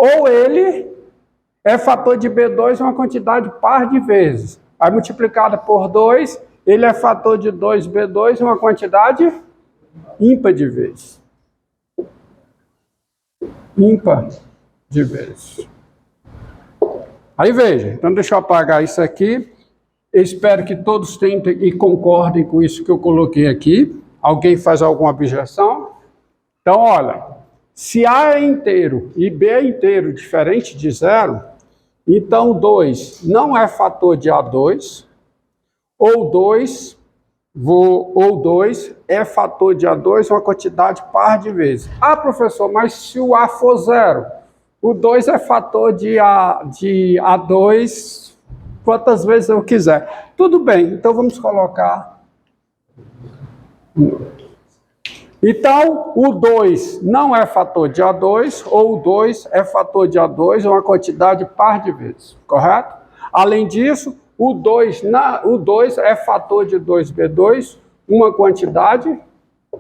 ou ele é fator de B2 uma quantidade par de vezes. Aí multiplicada por 2, ele é fator de 2B2 uma quantidade ímpar de vezes. Ímpar de vezes. Aí veja, então deixa eu apagar isso aqui. Eu espero que todos tentem e concordem com isso que eu coloquei aqui. Alguém faz alguma objeção? Então, olha, se A é inteiro e B é inteiro diferente de zero, então 2 não é fator de A2, ou 2 é fator de A2 uma quantidade par de vezes. Ah, professor, mas se o A for zero, o 2 é fator de A2 quantas vezes eu quiser. Tudo bem, então vamos colocar. Então, o 2 não é fator de A2, ou o 2 é fator de A2 uma quantidade par de vezes, correto? Além disso, o 2 é fator de 2B2, uma quantidade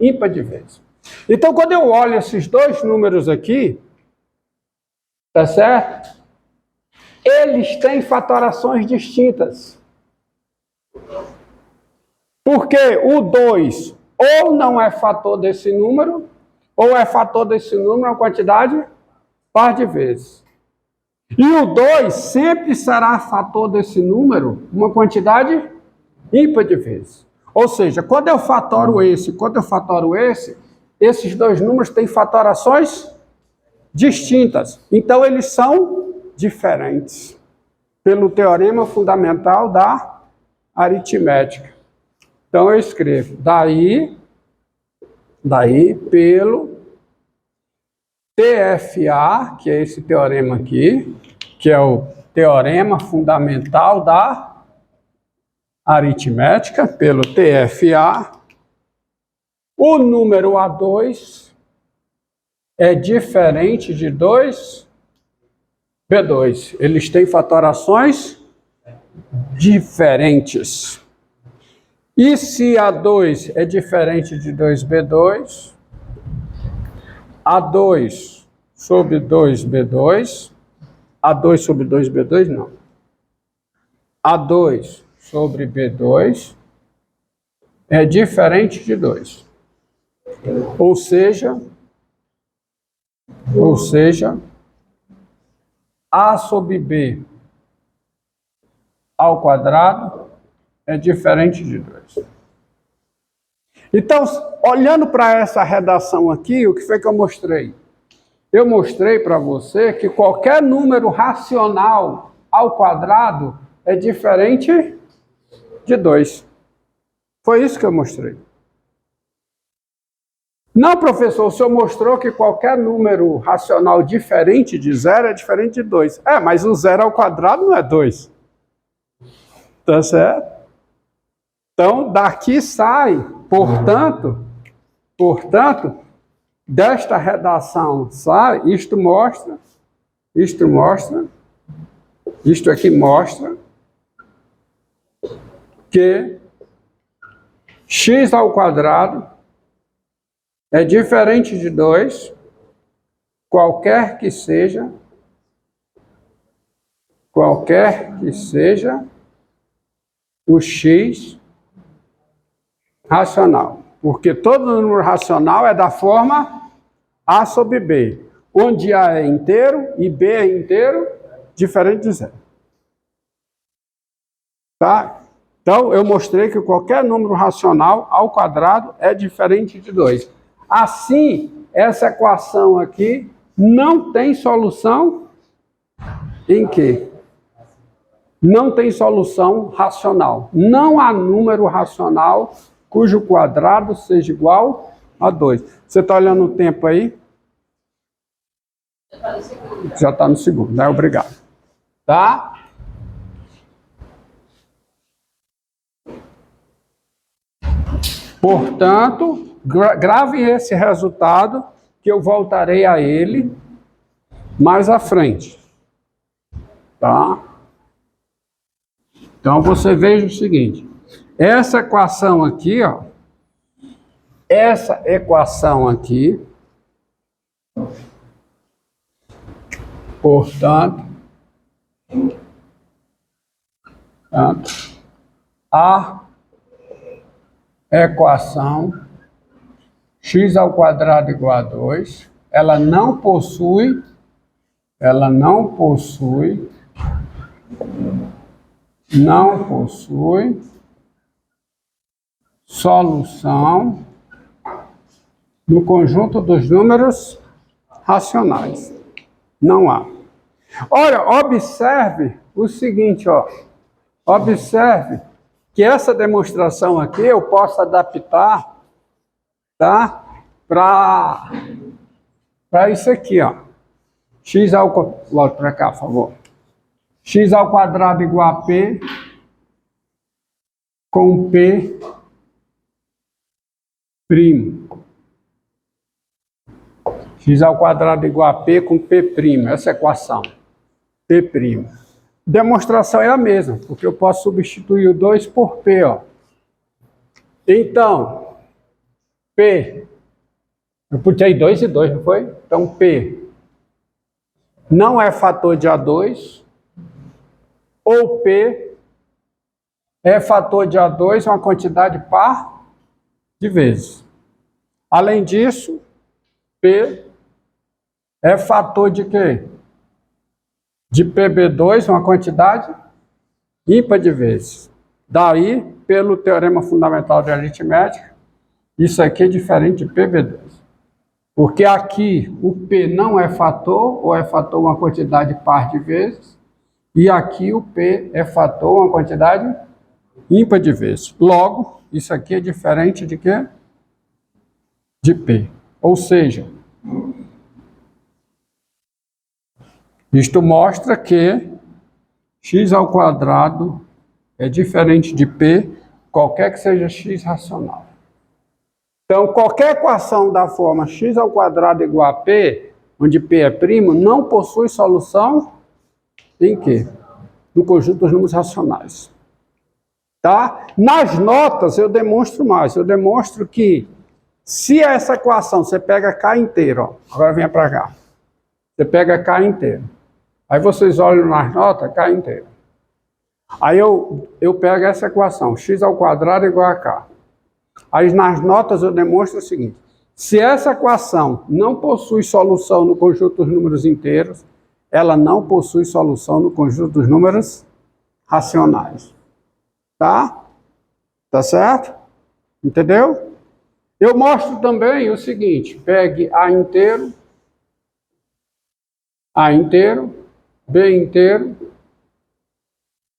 ímpar de vezes. Então, quando eu olho esses dois números aqui, tá certo? Eles têm fatorações distintas. Porque o 2 ou não é fator desse número, ou é fator desse número uma quantidade par de vezes. E o 2 sempre será fator desse número uma quantidade ímpar de vezes. Ou seja, quando eu fatoro esse, esses dois números têm fatorações distintas. Então, eles são diferentes. Pelo teorema fundamental da aritmética. Então, eu escrevo daí pelo TFA, que é esse teorema aqui, que é o teorema fundamental da aritmética, pelo TFA, o número A2 é diferente de 2B2. Eles têm fatorações diferentes. E se A2 é diferente de 2B2, A2 sobre 2B2, A2 sobre 2B2 não. A2 sobre B2 é diferente de 2. Ou seja, A sobre B ao quadrado é diferente de 2. Então, olhando para essa redação aqui, o que foi que eu mostrei? Eu mostrei para você que qualquer número racional ao quadrado é diferente de 2. Foi isso que eu mostrei. Não, professor, o senhor mostrou que qualquer número racional diferente de 0 é diferente de 2. É, mas o 0 ao quadrado não é 2. Tá certo? Então, daqui sai, portanto, desta redação sai, isto aqui mostra que x ao quadrado é diferente de 2, qualquer que seja o x racional. Porque todo número racional é da forma A sobre B, onde A é inteiro e B é inteiro, diferente de 0. Tá? Então, eu mostrei que qualquer número racional ao quadrado é diferente de 2. Assim, essa equação aqui não tem solução em quê? Não tem solução racional. Não há número racional cujo quadrado seja igual a 2. Você está olhando o tempo aí? Já está no segundo, né? Obrigado. Tá? Portanto, gravem esse resultado, que eu voltarei a ele mais à frente. Tá? Então, você veja o seguinte. Essa equação aqui, ó. Portanto, a equação x ao quadrado igual a 2, ela não possui solução no conjunto dos números racionais. Não há. Olha, observe o seguinte, ó. Observe que essa demonstração aqui eu posso adaptar, tá? Para isso aqui, ó. X ao... Volta para cá, por favor. X ao quadrado igual a P com P primo. X ao quadrado igual a P com P primo. Essa é a equação. P primo. Demonstração é a mesma, porque eu posso substituir o 2 por P, ó. Então, P, eu botei 2 e 2, não foi? Então, P não é fator de A2, ou P é fator de A2 uma quantidade par de vezes. Além disso, P é fator de quê? De PB2, uma quantidade ímpar de vezes. Daí, pelo teorema fundamental de aritmética, isso aqui é diferente de PB2. Porque aqui o P não é fator, ou é fator uma quantidade par de vezes, e aqui o P é fator uma quantidade ímpar de vezes. Logo, isso aqui é diferente de quê? De P. Ou seja, isto mostra que x ao quadrado é diferente de P, qualquer que seja x racional. Então, qualquer equação da forma x ao quadrado igual a P, onde P é primo, não possui solução em quê? No conjunto dos números racionais. Tá? Nas notas eu demonstro mais. Eu demonstro que se essa equação, você pega K inteiro, ó, agora venha para cá. Você pega K inteiro. Aí vocês olham nas notas, K inteiro. Aí eu pego essa equação, x ao quadrado igual a K. Aí nas notas eu demonstro o seguinte: se essa equação não possui solução no conjunto dos números inteiros, ela não possui solução no conjunto dos números racionais. Tá? Tá certo? Entendeu? Eu mostro também o seguinte: pegue A inteiro, B inteiro,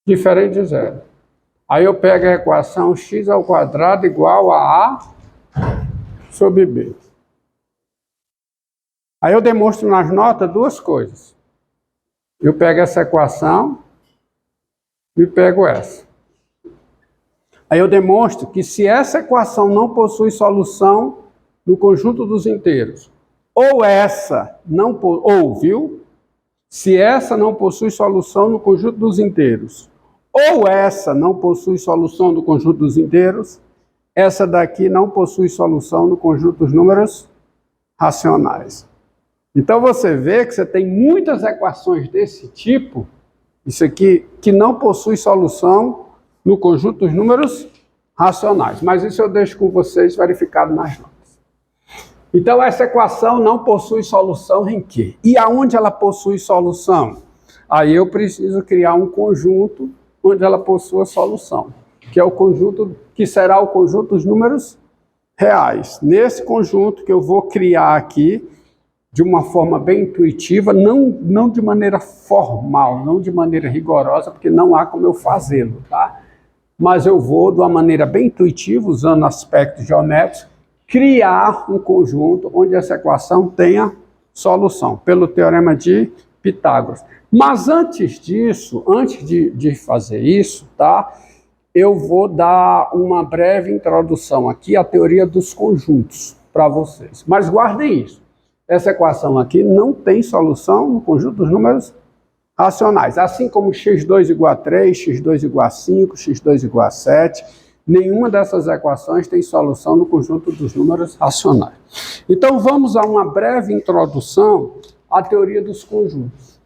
diferente de zero. Aí eu pego a equação x ao quadrado igual a sobre B. Aí eu demonstro nas notas duas coisas. Eu pego essa equação e pego essa. Aí eu demonstro que se essa equação não possui solução no conjunto dos inteiros, ou essa não viu? Se essa não possui solução no conjunto dos inteiros, ou essa não possui solução no conjunto dos inteiros, essa daqui não possui solução no conjunto dos números racionais. Então você vê que você tem muitas equações desse tipo, isso aqui, que não possui solução no conjunto dos números racionais. Mas isso eu deixo com vocês verificado nas notas. Então essa equação não possui solução em quê? E aonde ela possui solução? Aí eu preciso criar um conjunto onde ela possua solução, que é o conjunto, que será o conjunto dos números reais. Nesse conjunto que eu vou criar aqui, de uma forma bem intuitiva, não de maneira formal, não de maneira rigorosa, porque não há como eu fazê-lo, tá? Mas eu vou, de uma maneira bem intuitiva, usando aspectos geométricos, criar um conjunto onde essa equação tenha solução, pelo teorema de Pitágoras. Mas antes disso, antes de fazer isso, tá? Eu vou dar uma breve introdução aqui à teoria dos conjuntos para vocês. Mas guardem isso. Essa equação aqui não tem solução no conjunto dos números racionais. Assim como x2 igual a 3, x2 igual a 5, x2 igual a 7, nenhuma dessas equações tem solução no conjunto dos números racionais. Então vamos a uma breve introdução à teoria dos conjuntos.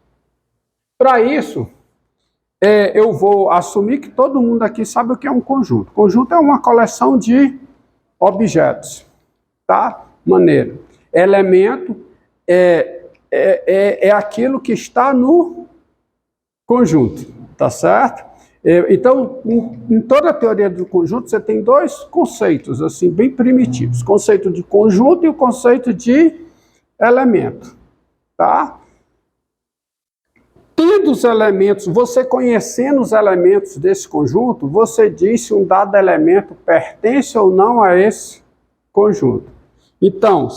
Para isso, eu vou assumir que todo mundo aqui sabe o que é um conjunto. Conjunto é uma coleção de objetos, tá? Maneiro. Elemento é aquilo que está no conjunto, tá certo? Então, em toda a teoria do conjunto, você tem dois conceitos, assim, bem primitivos. O conceito de conjunto e o conceito de elemento, tá? Tendo os elementos, você conhecendo os elementos desse conjunto, você diz se um dado elemento pertence ou não a esse conjunto. Então,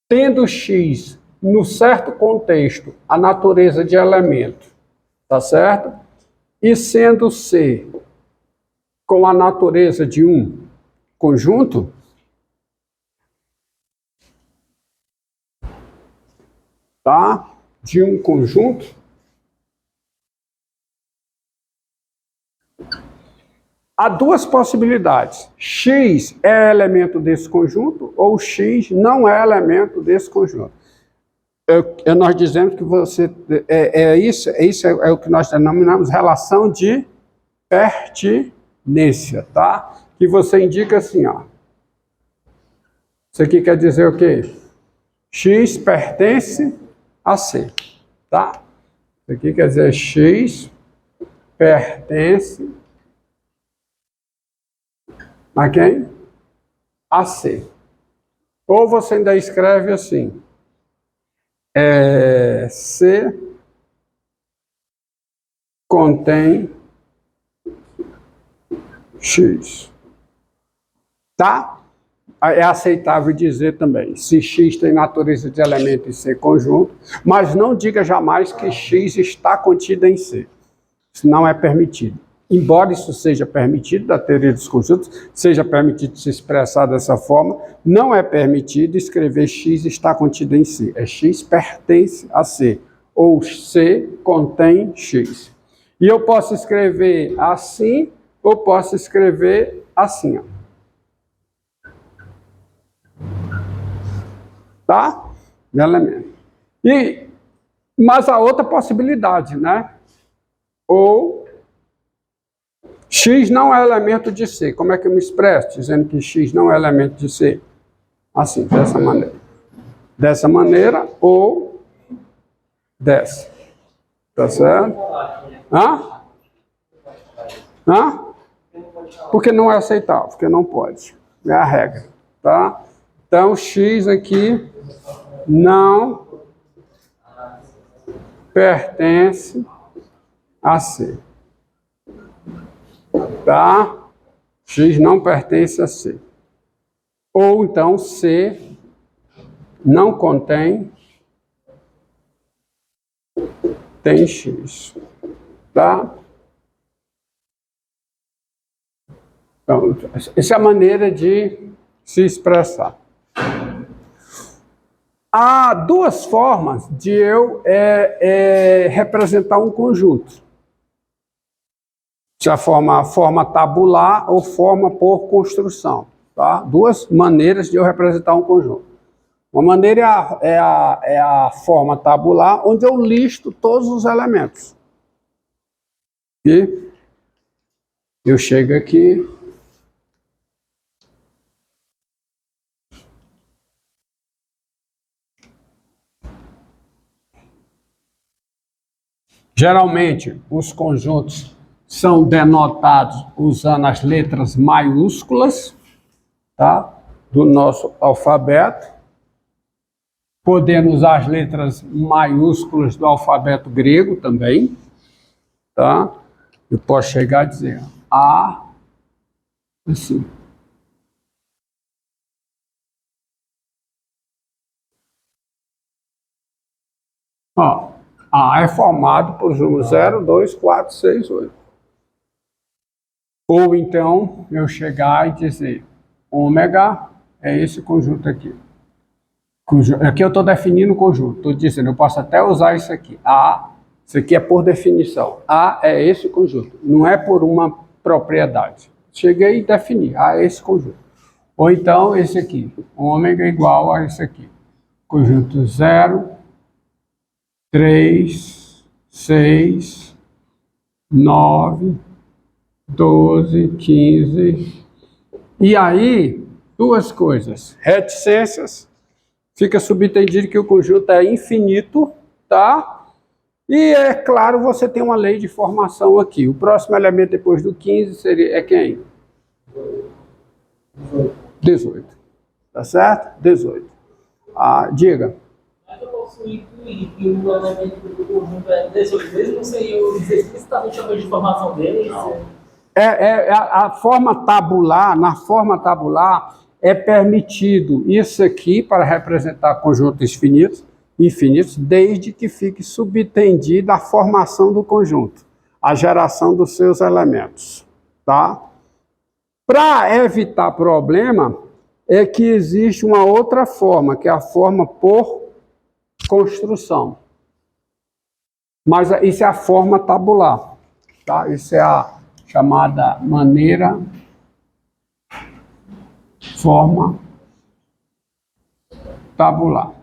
tendo X no certo contexto a natureza de elemento, tá certo? E sendo C com a natureza de um conjunto, tá? De um conjunto, há duas possibilidades. X é elemento desse conjunto ou X não é elemento desse conjunto. Nós dizemos que você isso é o que nós denominamos relação de pertinência, tá? Que você indica assim, ó. Isso aqui quer dizer o quê? X pertence a C, tá? Isso aqui quer dizer X pertence a quem? A C. Ou você ainda escreve assim, C contém X. Tá? É aceitável dizer também, se X tem natureza de elemento e C conjunto, mas não diga jamais que X está contido em C. Isso não é permitido. Embora isso seja permitido, da teoria dos conjuntos, seja permitido se expressar dessa forma, não é permitido escrever X está contido em C. É X pertence a C, ou C contém X. E eu posso escrever assim, ou posso escrever assim, ó. Tá? Elemento. Mas a outra possibilidade, né? Ou X não é elemento de C. Como é que eu me expresso? Dizendo que X não é elemento de C. Assim, dessa maneira. Dessa maneira ou dessa. Tá certo? Hã? Hã? Porque não é aceitável, porque não pode. É a regra, tá? Então, X aqui não pertence a C. Tá? X não pertence a C. Ou então C não contém tem X. Tá? Então, essa é a maneira de se expressar. Há duas formas de eu representar um conjunto. A forma tabular ou forma por construção. Tá? Duas maneiras de eu representar um conjunto. Uma maneira é a forma tabular, onde eu listo todos os elementos. E eu chego aqui. Geralmente, os conjuntos são denotados usando as letras maiúsculas, tá? Do nosso alfabeto. Podemos usar as letras maiúsculas do alfabeto grego também, tá? Eu posso chegar a dizer A, assim. Ó, A é formado por números 0, 2, 4, 6, 8. Ou então, eu chegar e dizer, ômega é esse conjunto aqui. Aqui eu estou definindo o conjunto, estou dizendo, eu posso até usar isso aqui. Isso aqui é por definição. A é esse conjunto, não é por uma propriedade. Cheguei e defini, A é esse conjunto. Ou então, esse aqui, ômega igual a esse aqui. Conjunto 0, 3, 6, 9, 12, 15. E aí, duas coisas. Reticências, fica subentendido que o conjunto é infinito, tá? E é claro, você tem uma lei de formação aqui. O próximo elemento depois do 15 é quem? 18. Tá certo? 18. Diga. Mas eu posso incluir que o elemento do conjunto é 18 mesmo, sem eu dizer explicitamente a lei de formação dele? A forma tabular, na forma tabular, é permitido isso aqui para representar conjuntos infinitos, desde que fique subentendida a formação do conjunto, a geração dos seus elementos, tá? Para evitar problema, é que existe uma outra forma, que é a forma por construção. Mas isso é a forma tabular, tá? Isso é a chamada forma tabular.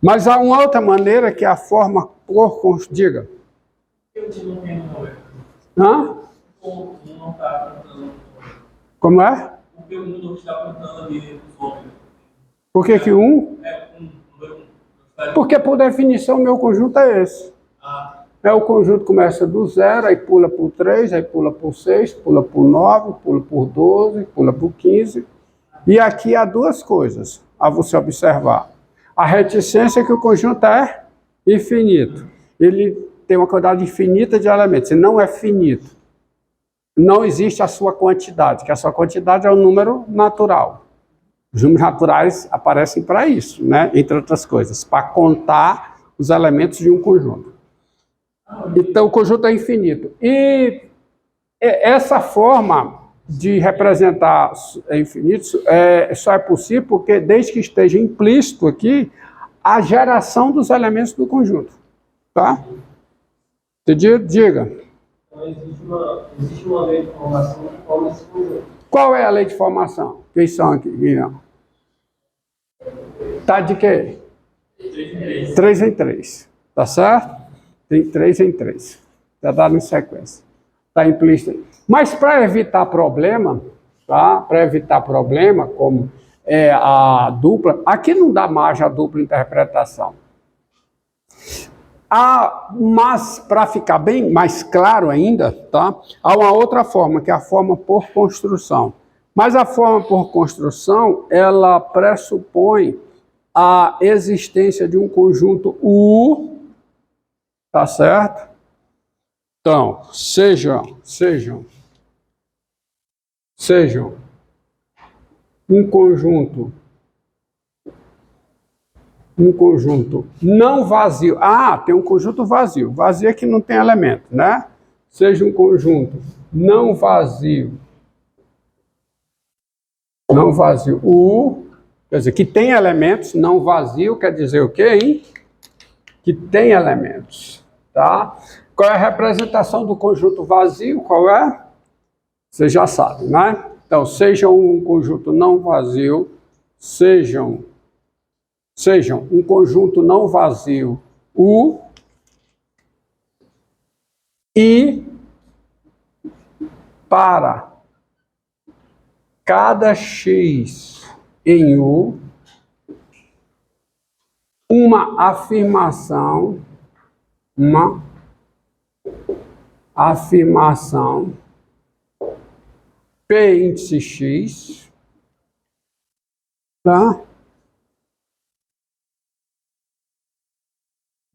Mas há uma outra maneira que é a forma por construção. Diga. Hã? Como é? Porque o mundo está contando ali os homens. Por que um? Porque, por definição, o meu conjunto é esse. O conjunto começa do 0, aí pula por 3, aí pula por 6, pula por 9, pula por 12, pula por 15. E aqui há duas coisas a você observar. A reticência é que o conjunto é infinito. Ele tem uma quantidade infinita de elementos, ele não é finito. Não existe a sua quantidade, que a sua quantidade é um número natural. Os números naturais aparecem para isso, né? Entre outras coisas, para contar os elementos de um conjunto. Então, o conjunto é infinito. E essa forma de representar infinitos só é possível porque, desde que esteja implícito aqui, a geração dos elementos do conjunto. Tá? Diga. Então, existe uma lei de formação que forma esse conjunto. Qual é a lei de formação? Quem são aqui? Tá de quê? 3 em 3. Tá certo? Tem 3 em 3. Já dado em sequência. Está implícito. Mas para evitar problema, tá? Para evitar problema, como a dupla, aqui não dá margem à dupla interpretação. Mas, para ficar bem mais claro ainda, tá? Há uma outra forma, que é a forma por construção. Mas a forma por construção, ela pressupõe a existência de um conjunto U, tá certo? Então, sejam um conjunto não vazio. Tem um conjunto vazio. Vazio é que não tem elemento, né? Seja um conjunto não vazio. Não vazio. Quer dizer, que tem elementos. Não vazio quer dizer o quê, hein? Que tem elementos, tá? Qual é a representação do conjunto vazio? Qual é? Você já sabe, né? Então, sejam um conjunto não vazio, sejam um conjunto não vazio U e para cada X em U, uma afirmação P índice X, tá?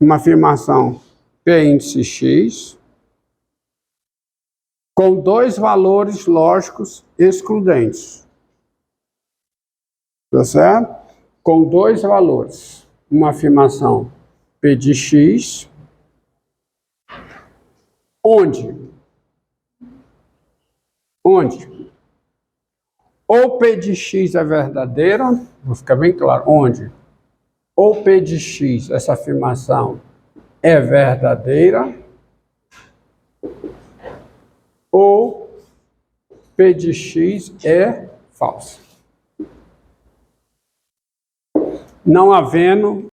Uma afirmação P índice X com dois valores lógicos excludentes. Tá certo? Com dois valores. Uma afirmação P de X, onde ou P de X é verdadeira, vou ficar bem claro, onde ou P de X, essa afirmação é verdadeira, ou P de X é falsa. Não havendo